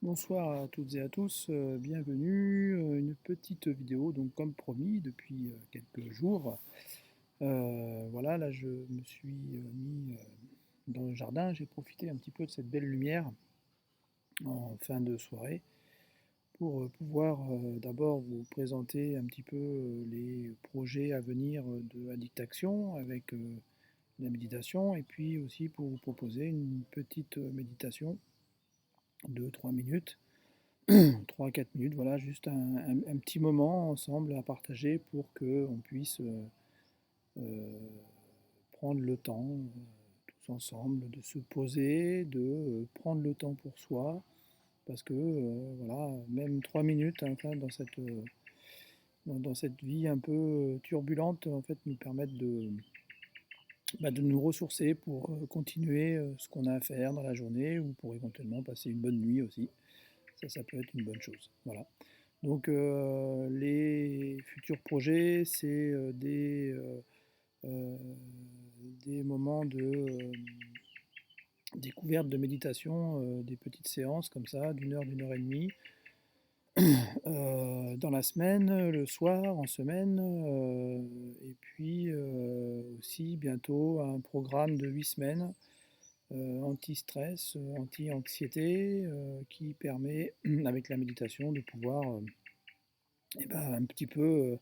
Bonsoir à toutes et à tous, bienvenue. Une petite vidéo, donc comme promis depuis quelques jours. Voilà, là je me suis mis dans le jardin, j'ai profité un petit peu de cette belle lumière en fin de soirée pour pouvoir d'abord vous présenter un petit peu les projets à venir de Addict Action avec la méditation et puis aussi pour vous proposer une petite méditation de 3 minutes 3 à 4 minutes, voilà, juste un petit moment ensemble à partager pour qu'on puisse prendre le temps, tous ensemble, de se poser, de prendre le temps pour soi, parce que voilà, même 3 minutes enfin, dans cette vie un peu turbulente, en fait, nous permettent de nous ressourcer pour continuer ce qu'on a à faire dans la journée ou pour éventuellement passer une bonne nuit aussi. Ça peut être une bonne chose. Voilà. Donc les futurs projets, c'est euh, des moments de découverte, de méditation, des petites séances comme ça, d'une heure et demie, dans la semaine, le soir, en semaine, et puis aussi bientôt un programme de 8 semaines anti-stress, anti-anxiété, qui permet, avec la méditation, de pouvoir eh ben, un petit peu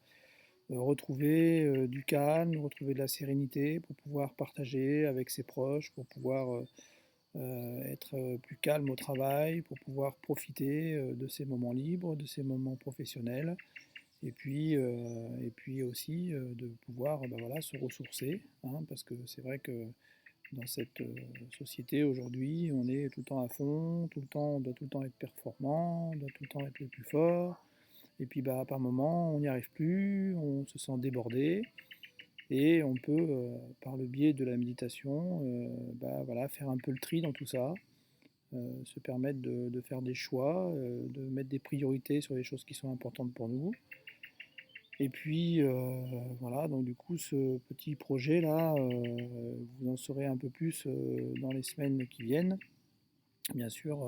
retrouver du calme, retrouver de la sérénité pour pouvoir partager avec ses proches, pour pouvoir être plus calme au travail, pour pouvoir profiter de ses moments libres, de ses moments professionnels, et puis aussi de pouvoir ben voilà, se ressourcer, hein, parce que c'est vrai que dans cette société aujourd'hui, on est tout le temps à fond, tout le temps, on doit tout le temps être performant, on doit tout le temps être le plus fort, et puis bah, par moment, on n'y arrive plus, on se sent débordé, et on peut, par le biais de la méditation, bah, voilà, faire un peu le tri dans tout ça, se permettre de faire des choix, de mettre des priorités sur les choses qui sont importantes pour nous. Et puis voilà, donc du coup, ce petit projet-là, vous en saurez un peu plus dans les semaines qui viennent, bien sûr,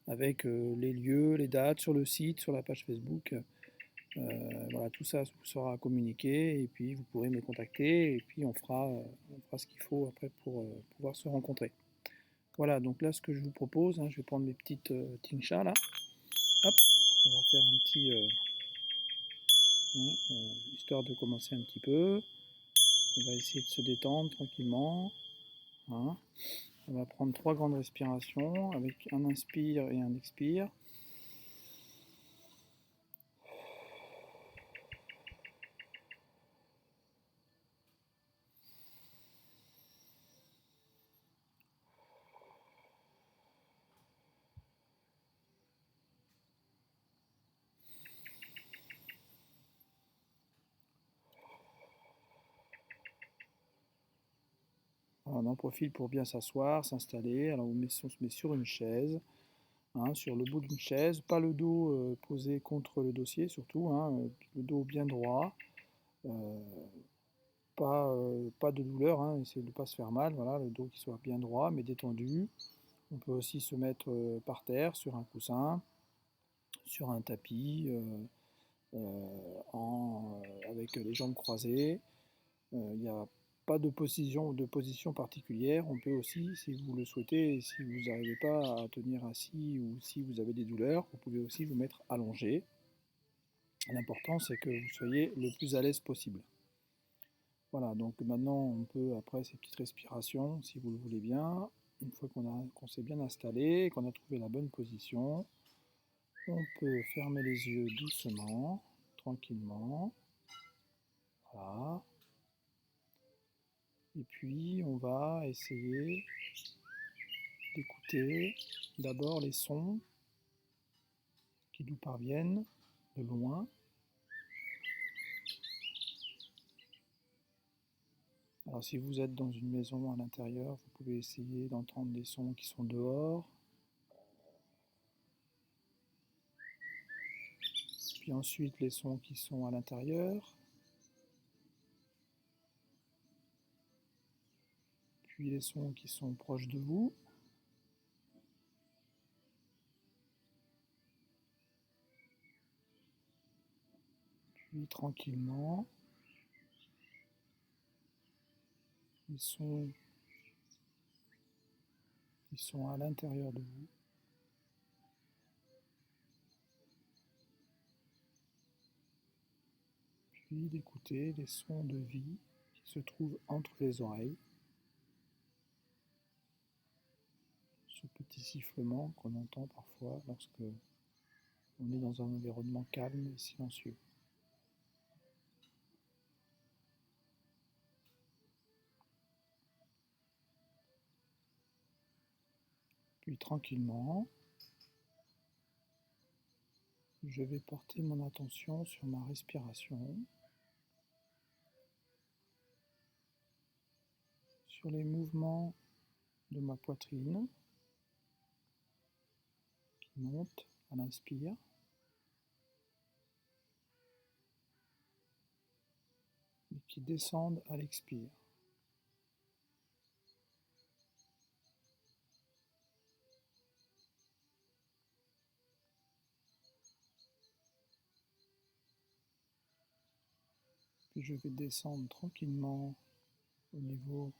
avec les lieux, les dates sur le site, sur la page Facebook. Voilà, tout ça vous sera communiqué et puis vous pourrez me contacter et puis on fera ce qu'il faut après pour pouvoir se rencontrer. Voilà, donc là ce que je vous propose, hein, je vais prendre mes petites tinchas là. Hop, on va faire un petit, hein, histoire de commencer un petit peu. On va essayer de se détendre tranquillement, hein. On va prendre 3 grandes respirations avec un inspire et un expire. On en profite pour bien s'asseoir, s'installer. Alors on se met sur une chaise, hein, sur le bout d'une chaise, pas le dos posé contre le dossier surtout, hein, le dos bien droit, euh, pas de douleur, hein, essayez de ne pas se faire mal, voilà, le dos qui soit bien droit mais détendu. On peut aussi se mettre par terre, sur un coussin, sur un tapis, avec les jambes croisées. Il n'y a pas de position particulière. On peut aussi, si vous le souhaitez, si vous n'arrivez pas à tenir assis ou si vous avez des douleurs, vous pouvez aussi vous mettre allongé. L'important, c'est que vous soyez le plus à l'aise possible. Voilà, donc maintenant, on peut, après ces petites respirations, si vous le voulez bien, une fois qu'on s'est bien installé, qu'on a trouvé la bonne position, on peut fermer les yeux doucement, tranquillement. Voilà. Et puis, on va essayer d'écouter d'abord les sons qui nous parviennent de loin. Alors si vous êtes dans une maison à l'intérieur, vous pouvez essayer d'entendre des sons qui sont dehors. Puis ensuite les sons qui sont à l'intérieur. Puis les sons qui sont proches de vous. Puis tranquillement, les sons qui sont à l'intérieur de vous, puis d'écouter les sons de vie qui se trouvent entre les oreilles, ce petit sifflement qu'on entend parfois lorsque on est dans un environnement calme et silencieux. Puis tranquillement, je vais porter mon attention sur ma respiration, sur les mouvements de ma poitrine qui montent à l'inspire et qui descendent à l'expire. Puis je vais descendre tranquillement au niveau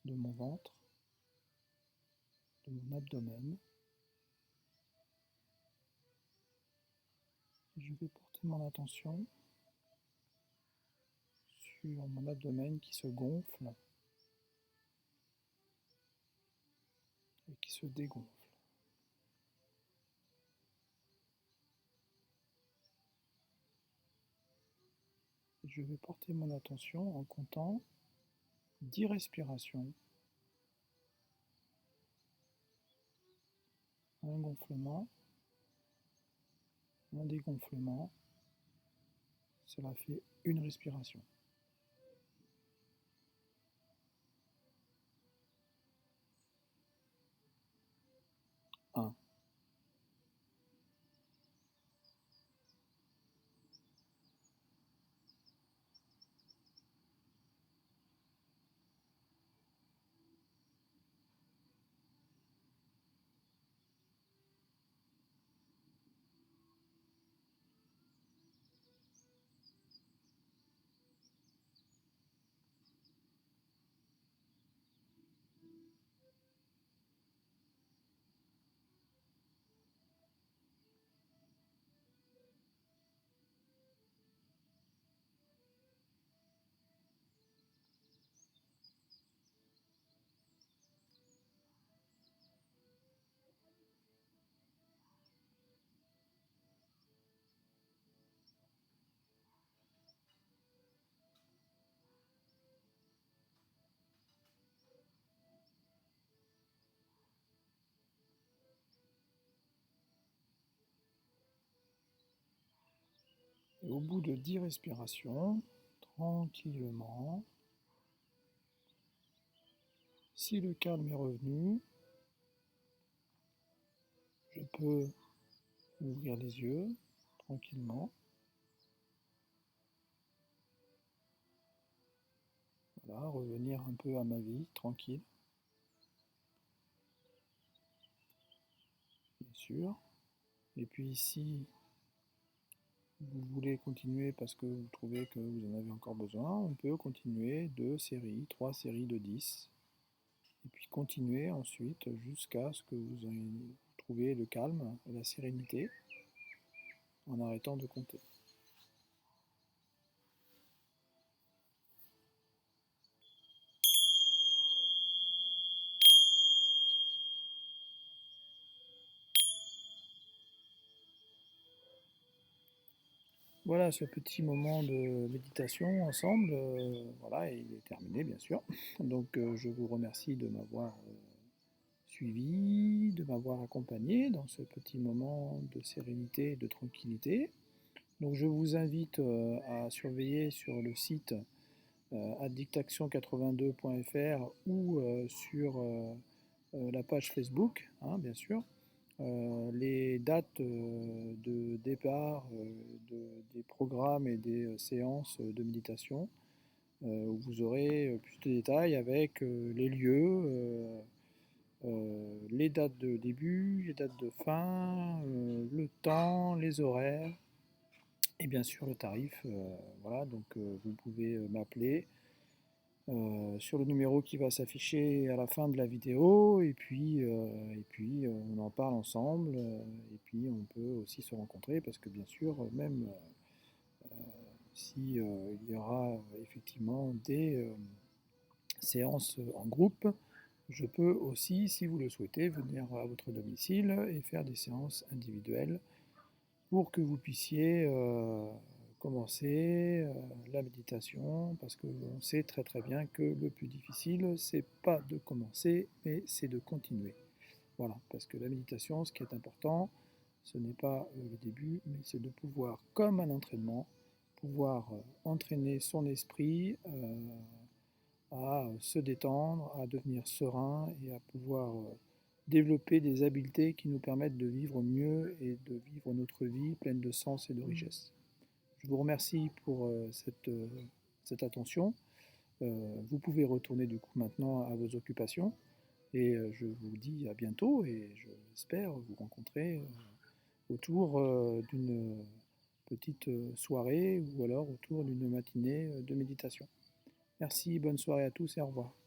de mon ventre, de mon abdomen. Je vais porter mon attention sur mon abdomen qui se gonfle et qui se dégonfle. Je vais porter mon attention en comptant 10 respirations. Un gonflement, un dégonflement, cela fait une respiration. 1. Et au bout de 10 respirations, tranquillement, si le calme est revenu, je peux ouvrir les yeux tranquillement. Voilà, revenir un peu à ma vie, tranquille, bien sûr. Et puis si vous voulez continuer parce que vous trouvez que vous en avez encore besoin, on peut continuer 2 séries, 3 séries de 10. Et puis continuer ensuite jusqu'à ce que vous trouviez le calme et la sérénité en arrêtant de compter. Voilà, ce petit moment de méditation ensemble, voilà, il est terminé bien sûr. Donc je vous remercie de m'avoir suivi, de m'avoir accompagné dans ce petit moment de sérénité et de tranquillité. Donc je vous invite à surveiller sur le site addictaction82.fr ou sur la page Facebook, hein, bien sûr, les dates de départ des programmes et des séances de méditation, où vous aurez plus de détails avec les lieux, les dates de début, les dates de fin, le temps, les horaires, Et bien sûr le tarif, voilà, donc vous pouvez m'appeler sur le numéro qui va s'afficher à la fin de la vidéo, et puis on en parle ensemble, et puis on peut aussi se rencontrer parce que bien sûr, même si il y aura effectivement des séances en groupe, je peux aussi, si vous le souhaitez, venir à votre domicile et faire des séances individuelles pour que vous puissiez commencer la méditation, parce qu'on sait très très bien que le plus difficile, c'est pas de commencer, mais c'est de continuer. Voilà, parce que la méditation, ce qui est important, ce n'est pas le début, mais c'est de pouvoir, comme un entraînement, pouvoir entraîner son esprit à se détendre, à devenir serein et à pouvoir développer des habiletés qui nous permettent de vivre mieux et de vivre notre vie pleine de sens et de richesse. Je vous remercie pour cette attention. Vous pouvez retourner du coup maintenant à vos occupations et je vous dis à bientôt et j'espère vous rencontrer autour d'une petite soirée ou alors autour d'une matinée de méditation. Merci, bonne soirée à tous et au revoir.